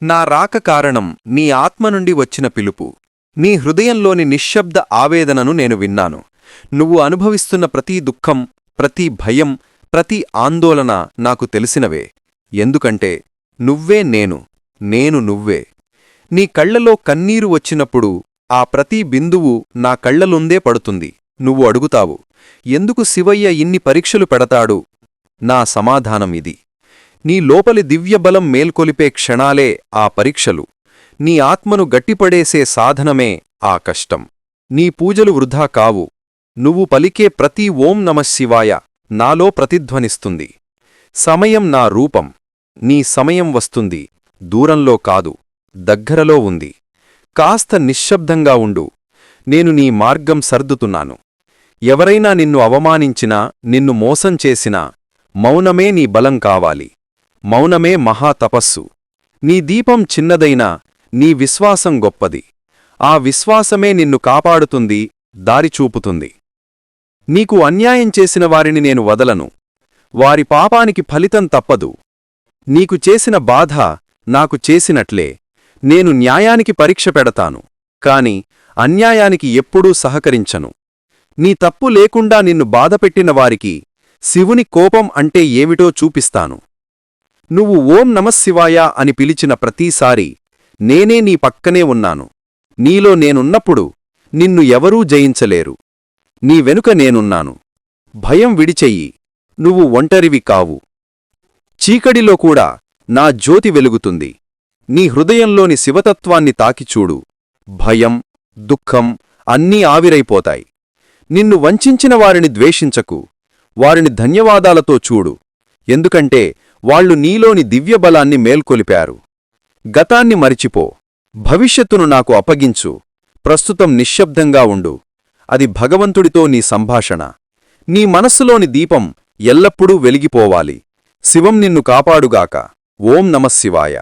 నా రాక కారణం నీ ఆత్మ నుండి వచ్చిన పిలుపు. నీ హృదయంలోని నిశ్శబ్ద ఆవేదనను నేను విన్నాను. నువ్వు అనుభవిస్తున్న ప్రతి దుఃఖం, ప్రతి భయం, ప్రతి ఆందోళన నాకు తెలిసినవే. ఎందుకంటే నువ్వే నేను నువ్వే. నీ కళ్లలో కన్నీరు వచ్చినప్పుడు ఆ ప్రతి బిందువు నా కళ్లలుందే పడుతుంది. నువ్వు అడుగుతావు, ఎందుకు శివయ్య ఇన్ని పరీక్షలు పెడతాడు? నా సమాధానం ఇది: నీ లోపలి దివ్యబలం మేల్కొలిపే క్షణాలే ఆ పరీక్షలు. నీ ఆత్మను గట్టిపడేసే సాధనమే ఆ కష్టం. నీ పూజలు వృధా కావు. నువ్వు పలికే ప్రతి ఓం నమఃశివాయ నాలో ప్రతిధ్వనిస్తుంది. సమయం నా రూపం. నీ సమయం వస్తుంది. దూరంలో కాదు, దగ్గరలో ఉంది. కాస్త నిశ్శబ్దంగా ఉండు. నేను నీ మార్గం సర్దుతున్నాను. ఎవరైనా నిన్ను అవమానించినా, నిన్ను మోసం చేసినా, మౌనమే నీ బలం కావాలి. మౌనమే మహాతపస్సు. నీ దీపం చిన్నదైనా నీ విశ్వాసం గొప్పది. ఆ విశ్వాసమే నిన్ను కాపాడుతుంది, దారి చూపుతుంది. నీకు అన్యాయం చేసిన వారిని నేను వదలను. వారి పాపానికి ఫలితం తప్పదు. నీకు చేసిన బాధ నాకు చేసినట్లే. నేను న్యాయానికి పరీక్ష పెడతాను, కాని అన్యాయానికి ఎప్పుడూ సహకరించను. నీ తప్పు లేకుండా నిన్ను బాధపెట్టిన వారికి శివుని కోపం అంటే ఏమిటో చూపిస్తాను. నువ్వు ఓం నమఃశివాయ అని పిలిచిన ప్రతీసారి నేనే నీ పక్కనే ఉన్నాను. నీలో నేనున్నప్పుడు నిన్ను ఎవరూ జయించలేరు. నీ వెనుక నేనున్నాను. భయం విడిచెయ్యి. నువ్వు ఒంటరివి కావు. చీకటిలో కూడా నా జ్యోతి వెలుగుతుంది. నీ హృదయంలోని శివతత్వాన్ని తాకిచూడు. భయం, దుఃఖం అన్నీ ఆవిరైపోతాయి. నిన్ను వంచిన వారిని ద్వేషించకు. వారిని ధన్యవాదాలతో చూడు. ఎందుకంటే వాళ్లు నీలోని దివ్యబలాన్ని మేల్కొలిపారు. గతాన్ని మరిచిపో. భవిష్యత్తును నాకు అప్పగించు. ప్రస్తుతం నిశ్శబ్దంగా ఉండు. అది భగవంతుడితో నీ సంభాషణ. నీ మనస్సులోని దీపం ఎల్లప్పుడూ వెలిగిపోవాలి. శివం నిన్ను కాపాడుగాక. ఓం నమఃశివాయ.